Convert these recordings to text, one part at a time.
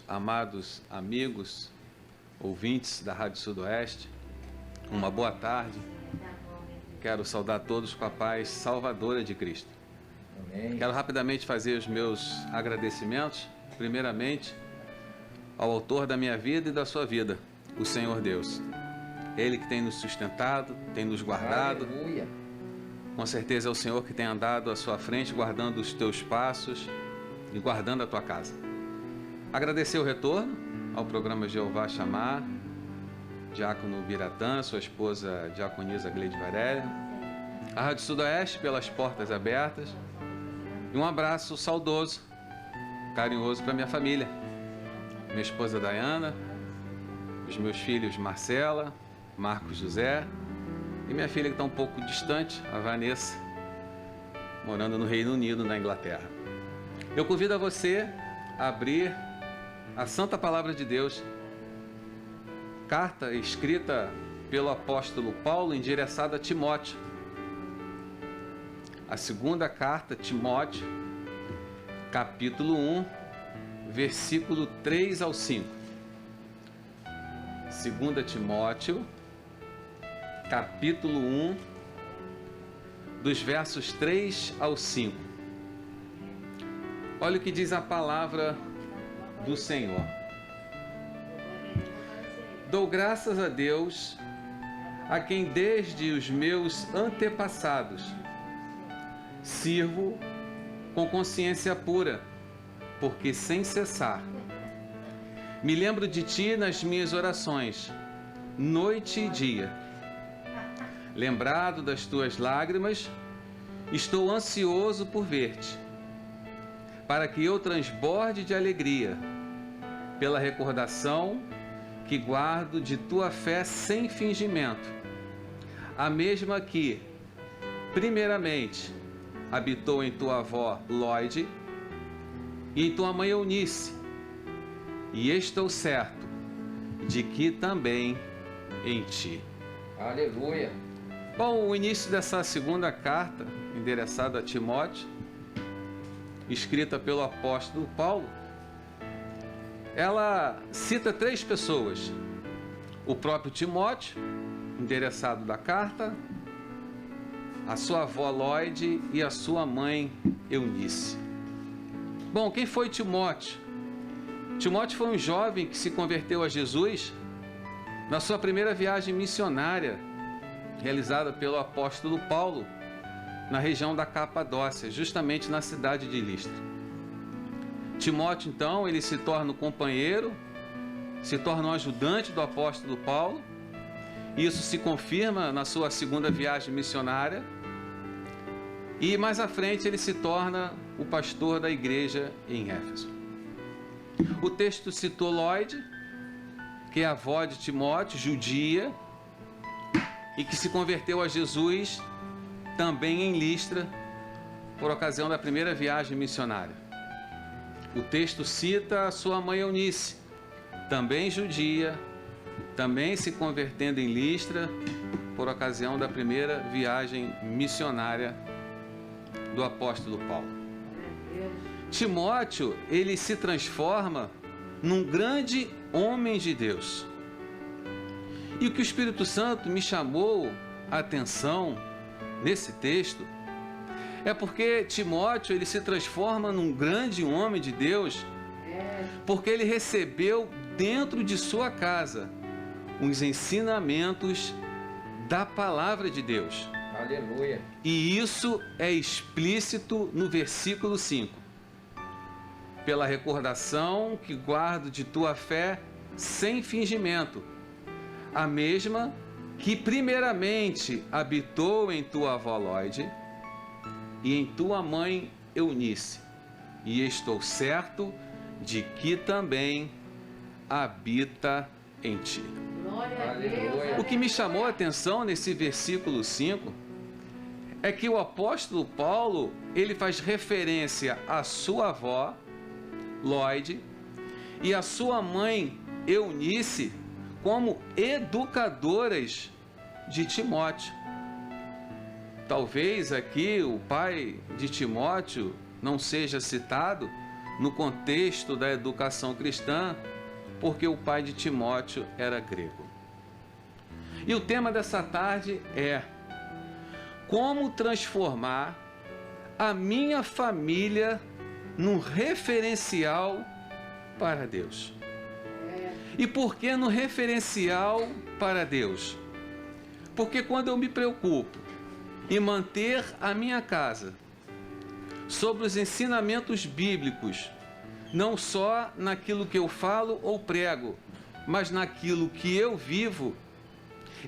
Amados amigos, ouvintes da Rádio Sudoeste, uma boa tarde. Quero saudar todos com a paz salvadora de Cristo. Amém. Quero rapidamente fazer os meus agradecimentos, primeiramente, ao autor da minha vida e da sua vida, o Senhor Deus. Ele que tem nos sustentado, tem nos guardado. Aleluia. Com certeza é o Senhor que tem andado à sua frente, guardando os teus passos e guardando a tua casa. Agradecer o retorno ao programa Jeová Chamar, Diácono Biratã, sua esposa Diaconisa Gleide Varela, a Rádio Sudoeste pelas portas abertas e um abraço saudoso, carinhoso para minha família, minha esposa Dayana, os meus filhos Marcela, Marcos José e minha filha que está um pouco distante, a Vanessa, morando no Reino Unido, na Inglaterra. Eu convido a você a abrir a Santa Palavra de Deus, carta escrita pelo apóstolo Paulo endereçada a Timóteo. A segunda carta, Timóteo, capítulo 1, versículo 3 ao 5. 2 Timóteo, capítulo 1, dos versos 3 ao 5. Olha o que diz a palavra do Senhor. Dou graças a Deus, a quem desde os meus antepassados sirvo com consciência pura, porque sem cessar me lembro de ti nas minhas orações, noite e dia. Lembrado das tuas lágrimas, estou ansioso por ver-te, para que eu transborde de alegria, pela recordação que guardo de tua fé sem fingimento, a mesma que, primeiramente, habitou em tua avó Lóide e em tua mãe Eunice, e estou certo de que também em ti. Aleluia. Bom, o início dessa segunda carta, endereçada a Timóteo, escrita pelo apóstolo Paulo, ela cita três pessoas: o próprio Timóteo, endereçado da carta, a sua avó Lóide e a sua mãe Eunice. Bom, quem foi Timóteo? Timóteo foi um jovem que se converteu a Jesus na sua primeira viagem missionária, realizada pelo apóstolo Paulo, na região da Capadócia, justamente na cidade de Listra. Timóteo, então, ele se torna um companheiro, se torna um ajudante do apóstolo Paulo. Isso se confirma na sua segunda viagem missionária. E mais à frente ele se torna o pastor da igreja em Éfeso. O texto citou Lóide, que é a avó de Timóteo, judia, e que se converteu a Jesus também em Listra, por ocasião da primeira viagem missionária. O texto cita a sua mãe Eunice, também judia, também se convertendo em Listra, por ocasião da primeira viagem missionária do apóstolo Paulo. Timóteo, ele se transforma num grande homem de Deus. E o que o Espírito Santo me chamou a atenção nesse texto é porque Timóteo, ele se transforma num grande homem de Deus porque ele recebeu dentro de sua casa os ensinamentos da palavra de Deus. Aleluia. E isso é explícito no versículo 5. Pela recordação que guardo de tua fé sem fingimento, a mesma que primeiramente habitou em tua avó Lóide e em tua mãe Eunice, e estou certo de que também habita em ti. Glória a Deus. Aleluia. O que me chamou a atenção nesse versículo 5 é que o apóstolo Paulo, ele faz referência à sua avó Lóide e à sua mãe Eunice como educadoras de Timóteo. Talvez aqui o pai de Timóteo não seja citado, no contexto da educação cristã, porque o pai de Timóteo era grego. E o tema dessa tarde é: como transformar a minha família num referencial para Deus. E por que no referencial para Deus? Porque quando eu me preocupo em manter a minha casa sobre os ensinamentos bíblicos, não só naquilo que eu falo ou prego, mas naquilo que eu vivo,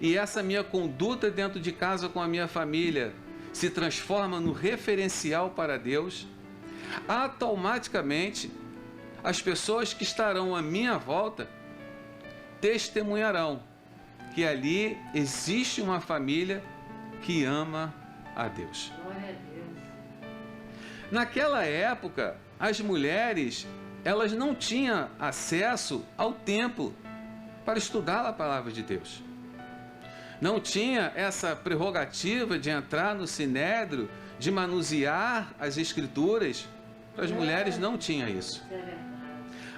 e essa minha conduta dentro de casa com a minha família se transforma no referencial para Deus, automaticamente as pessoas que estarão à minha volta testemunharão que ali existe uma família que ama a Deus. Glória a Deus. Naquela época, as mulheres, elas não tinham acesso ao templo para estudar a palavra de Deus. Não tinha essa prerrogativa de entrar no sinédrio, de manusear as escrituras. As mulheres não tinham isso. Isso é verdade.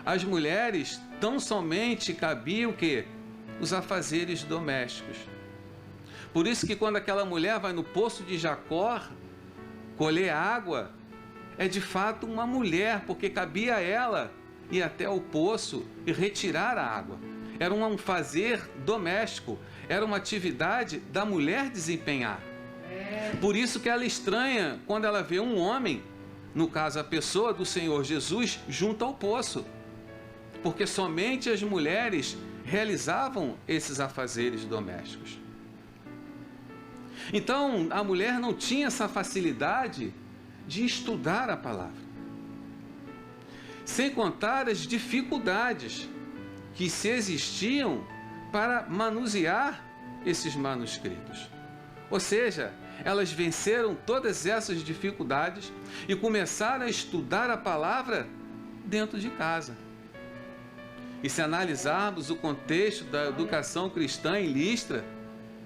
As mulheres tão somente cabiam o quê? Os afazeres domésticos. Por isso que quando aquela mulher vai no poço de Jacó colher água, é de fato uma mulher, porque cabia a ela ir até o poço e retirar a água. Era um fazer doméstico, era uma atividade da mulher desempenhar. Por isso que ela estranha quando ela vê um homem, no caso a pessoa do Senhor Jesus, junto ao poço. Porque somente as mulheres realizavam esses afazeres domésticos. Então, a mulher não tinha essa facilidade de estudar a palavra. Sem contar as dificuldades que se existiam para manusear esses manuscritos. Ou seja, elas venceram todas essas dificuldades e começaram a estudar a palavra dentro de casa. E se analisarmos o contexto da educação cristã em Listra,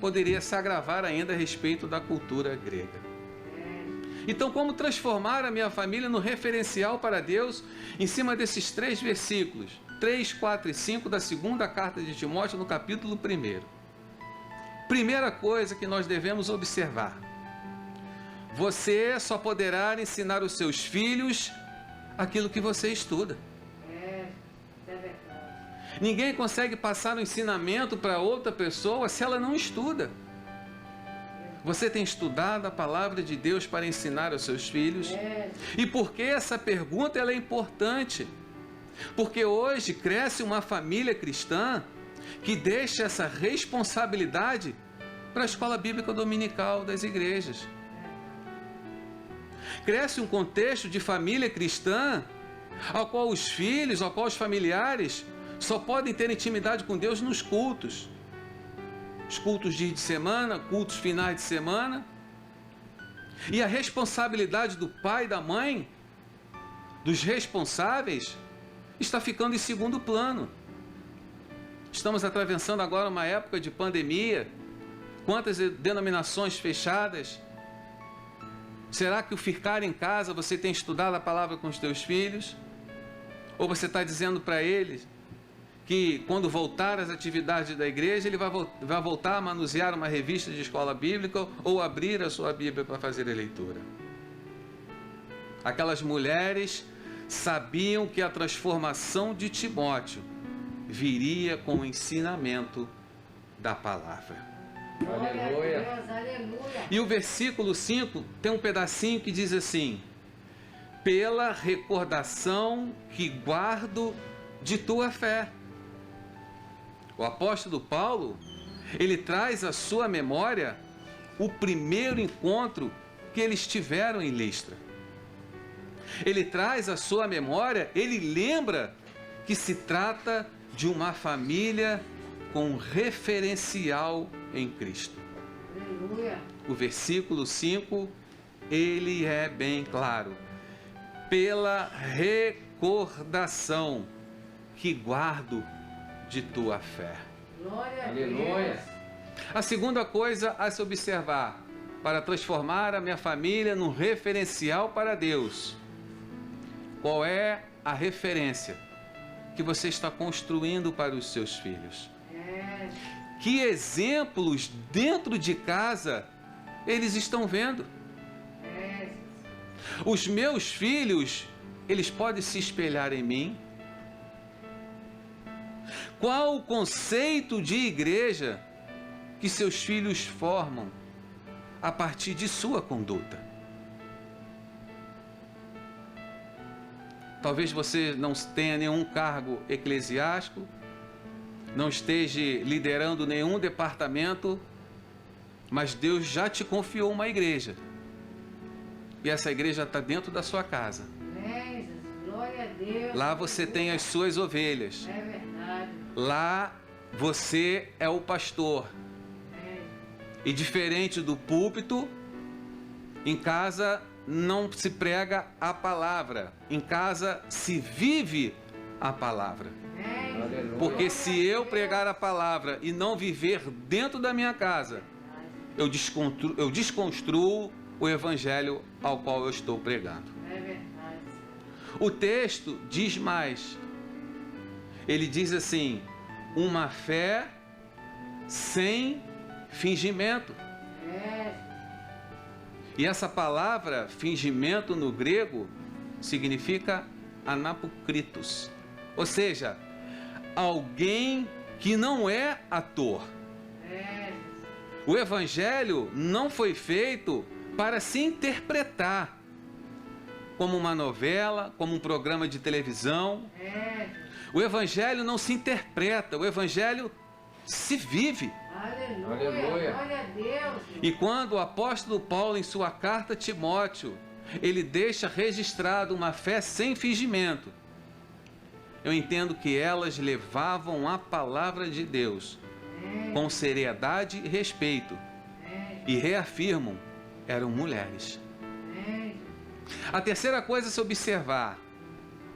poderia se agravar ainda a respeito da cultura grega. Então, como transformar a minha família no referencial para Deus em cima desses 3 versículos, 3, 4 e 5 da segunda carta de Timóteo, no capítulo 1. Primeira coisa que nós devemos observar: você só poderá ensinar os seus filhos aquilo que você estuda. Isso é verdade. Ninguém consegue passar o ensinamento para outra pessoa se ela não estuda. Você tem estudado a palavra de Deus para ensinar aos seus filhos? E por que essa pergunta ela é importante? Porque hoje cresce uma família cristã que deixa essa responsabilidade para a escola bíblica dominical das igrejas. Cresce um contexto de família cristã ao qual os filhos, ao qual os familiares só podem ter intimidade com Deus nos cultos. Os cultos dias de semana, cultos finais de semana. E a responsabilidade do pai e da mãe, dos responsáveis, está ficando em segundo plano. Estamos atravessando agora uma época de pandemia. Quantas denominações fechadas? Será que o ficar em casa você tem estudado a palavra com os teus filhos? Ou você está dizendo para eles que quando voltar às atividades da igreja, ele vai voltar a manusear uma revista de escola bíblica ou abrir a sua Bíblia para fazer a leitura? Aquelas mulheres sabiam que a transformação de Timóteo viria com o ensinamento da palavra. Glória Aleluia. a Deus, aleluia. E o versículo 5 tem um pedacinho que diz assim: pela recordação que guardo de tua fé. O apóstolo Paulo, ele traz à sua memória o primeiro encontro que eles tiveram em Listra. Ele traz à sua memória, ele lembra que se trata de uma família com referencial em Cristo. Aleluia. O versículo 5, ele é bem claro. Pela recordação que guardo de tua fé. Glória a Aleluia. Deus. A segunda coisa a se observar para transformar a minha família num referencial para Deus: Qual é a referência que você está construindo para os seus filhos? Que exemplos dentro de casa eles estão vendo? Os meus filhos, eles podem se espelhar em mim? Qual o conceito de igreja que seus filhos formam a partir de sua conduta? Talvez você não tenha nenhum cargo eclesiástico, não esteja liderando nenhum departamento, mas Deus já te confiou uma igreja. E essa igreja está dentro da sua casa. Glória a Deus. Lá você tem as suas ovelhas. É verdade. Lá você é o pastor. E diferente do púlpito, em casa não se prega a palavra. Em casa se vive a palavra. Porque se eu pregar a palavra e não viver dentro da minha casa, eu desconstruo o evangelho ao qual eu estou pregando. É verdade. O texto diz mais. Ele diz assim: uma fé sem fingimento. E essa palavra fingimento no grego significa anapokritos, ou seja, alguém que não é ator. O evangelho não foi feito para se interpretar como uma novela, como um programa de televisão. O evangelho não se interpreta, o evangelho se vive. Aleluia. Glória a Deus. E quando o apóstolo Paulo, em sua carta a Timóteo, ele deixa registrado uma fé sem fingimento, eu entendo que elas levavam a palavra de Deus com seriedade e respeito, e reafirmam, eram mulheres. A terceira coisa a se observar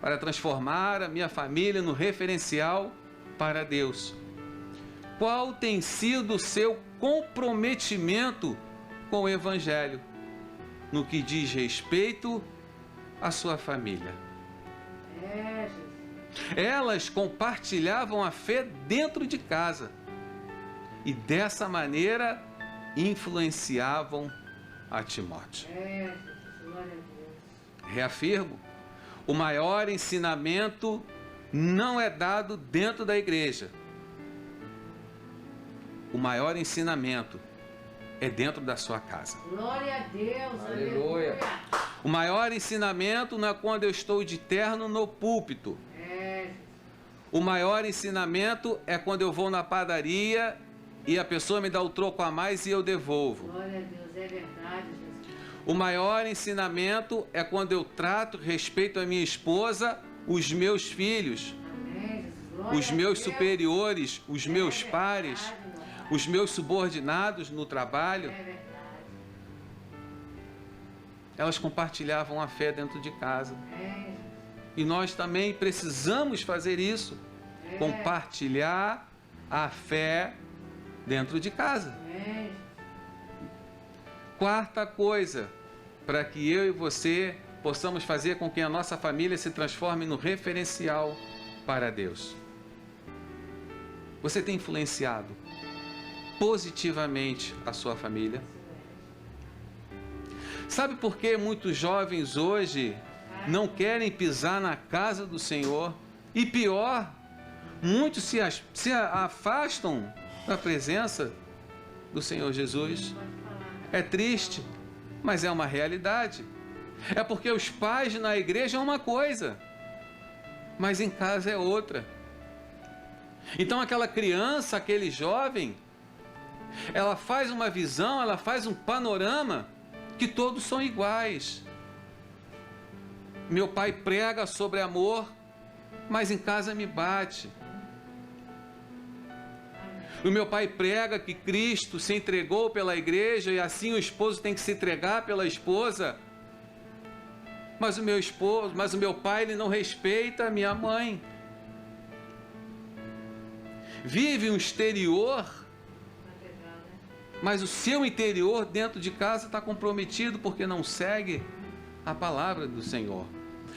para transformar a minha família no referencial para Deus: qual tem sido o seu comprometimento com o evangelho no que diz respeito à sua família? Elas compartilhavam a fé dentro de casa e dessa maneira influenciavam a Timóteo. Reafirmo, o maior ensinamento não é dado dentro da igreja. O maior ensinamento é dentro da sua casa. Glória a Deus. Aleluia. O maior ensinamento não é quando eu estou de terno no púlpito. O maior ensinamento é quando eu vou na padaria e a pessoa me dá o troco a mais e eu devolvo. Glória a Deus, é verdade, Jesus. O maior ensinamento é quando eu trato, respeito a minha esposa, os meus filhos, Amém, Jesus. Glória os a meus Deus. superiores, os meus pares, É verdade, meu Pai. os meus subordinados no trabalho. É verdade. Elas compartilhavam a fé dentro de casa. É, E nós também precisamos fazer isso. Compartilhar a fé dentro de casa. é. Quarta coisa, para que eu e você possamos fazer com que a nossa família se transforme no referencial para Deus. Você tem influenciado positivamente a sua família? Sabe por que muitos jovens hoje não querem pisar na casa do Senhor? E pior, muitos se afastam da presença do Senhor Jesus. É triste, mas é uma realidade. É porque os pais na igreja é uma coisa, mas em casa é outra. Então aquela criança, aquele jovem, ela faz uma visão, ela faz um panorama que todos são iguais. Meu pai prega sobre amor, mas em casa me bate. O meu pai prega que Cristo se entregou pela igreja e assim o esposo tem que se entregar pela esposa. Mas o meu pai, ele não respeita a minha mãe. Vive um exterior, mas o seu interior dentro de casa está comprometido porque não segue a palavra do Senhor.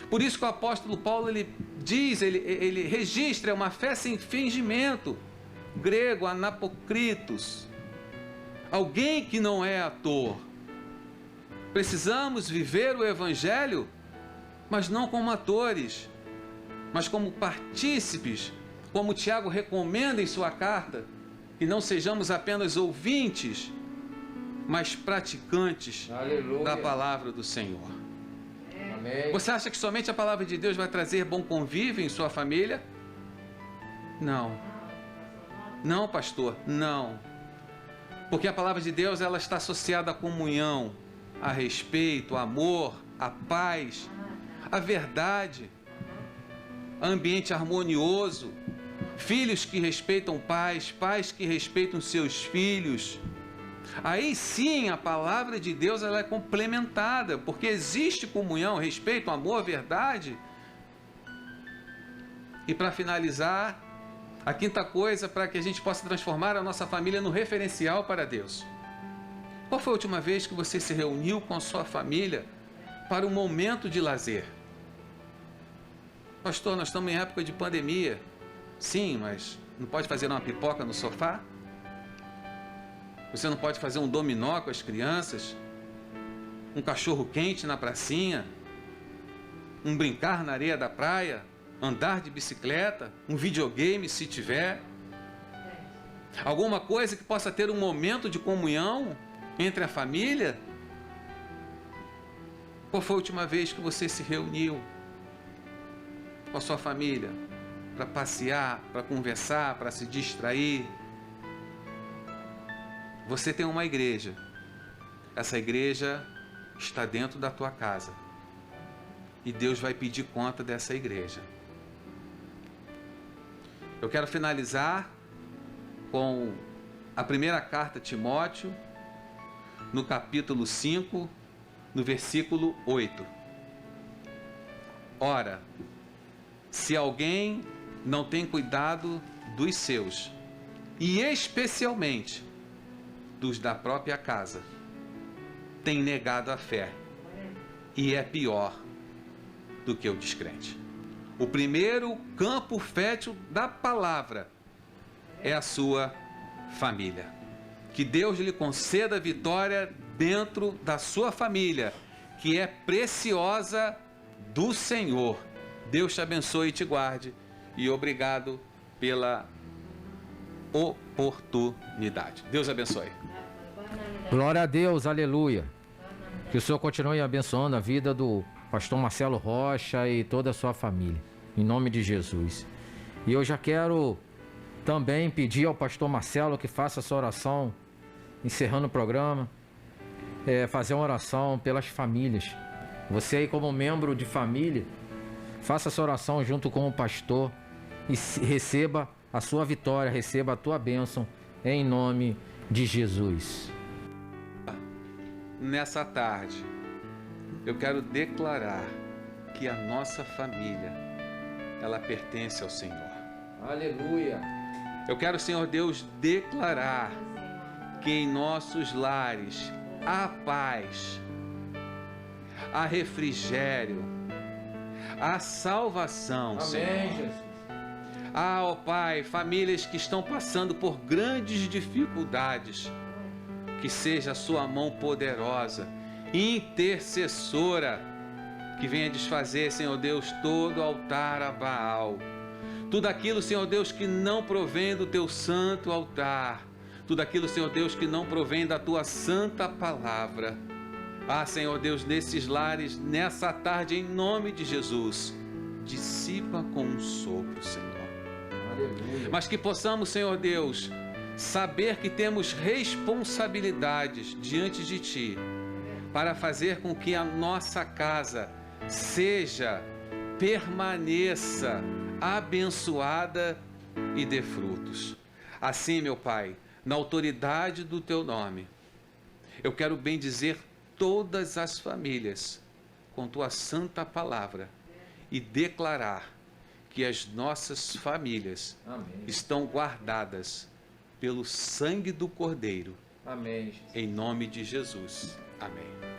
Por isso que o apóstolo Paulo, ele diz, ele registra uma fé sem fingimento, grego, anapokritos, alguém que não é ator. Precisamos viver o evangelho, mas não como atores, mas como partícipes, como Tiago recomenda em sua carta, que não sejamos apenas ouvintes, mas praticantes Aleluia. da palavra do Senhor. Amém. Você acha que somente a palavra de Deus vai trazer bom convívio em sua família? Não. Não, pastor, não. Porque a palavra de Deus, ela está associada à comunhão, a respeito, a amor, a paz, a verdade, a ambiente harmonioso, filhos que respeitam pais, pais que respeitam seus filhos. Aí sim a palavra de Deus, ela é complementada, porque existe comunhão, respeito, amor, verdade. E para finalizar, a quinta coisa para que a gente possa transformar a nossa família no referencial para Deus. Qual foi a última vez que você se reuniu com a sua família para um momento de lazer? Pastor, nós estamos em época de pandemia. Sim, mas não pode fazer uma pipoca no sofá? Você não pode fazer um dominó com as crianças? Um cachorro quente na pracinha? Um brincar na areia da praia? Andar de bicicleta? Um videogame, se tiver? Alguma coisa que possa ter um momento de comunhão entre a família? Qual foi a última vez que você se reuniu com a sua família para passear, para conversar, para se distrair? Você tem uma igreja. Essa igreja está dentro da tua casa. E Deus vai pedir conta dessa igreja. Eu quero finalizar com a primeira carta a Timóteo, no capítulo 5, no versículo 8. Ora, se alguém não tem cuidado dos seus, e especialmente dos da própria casa, tem negado a fé e é pior do que o descrente. O primeiro campo fértil da palavra é a sua família. Que Deus lhe conceda vitória dentro da sua família, que é preciosa do Senhor. Deus te abençoe e te guarde, e obrigado pela oportunidade. Deus abençoe. Glória a Deus, aleluia. Que o Senhor continue abençoando a vida do pastor Marcelo Rocha e toda a sua família, em nome de Jesus. E eu já quero também pedir ao pastor Marcelo que faça essa oração, encerrando o programa, fazer uma oração pelas famílias. Você aí como membro de família, faça essa oração junto com o pastor e receba a sua vitória, receba a tua bênção, em nome de Jesus. Nessa tarde, eu quero declarar que a nossa família, ela pertence ao Senhor. Aleluia. Eu quero, Senhor Deus, declarar que em nossos lares há paz, há refrigério, há salvação, Senhor. Amém, Jesus. Ah, ó Pai, famílias que estão passando por grandes dificuldades, que seja a sua mão poderosa, intercessora, que venha desfazer, Senhor Deus, todo altar a Baal. Tudo aquilo, Senhor Deus, que não provém do teu santo altar. Tudo aquilo, Senhor Deus, que não provém da tua santa palavra. Ah, Senhor Deus, nesses lares, nessa tarde, em nome de Jesus, dissipa com um sopro, Senhor. Aleluia. Mas que possamos, Senhor Deus, saber que temos responsabilidades diante de Ti para fazer com que a nossa casa seja, permaneça abençoada e dê frutos. Assim, meu Pai, na autoridade do Teu nome, eu quero bendizer todas as famílias com Tua santa palavra e declarar que as nossas famílias Amém. estão guardadas pelo sangue do Cordeiro. Amém, Jesus. Em nome de Jesus. Amém.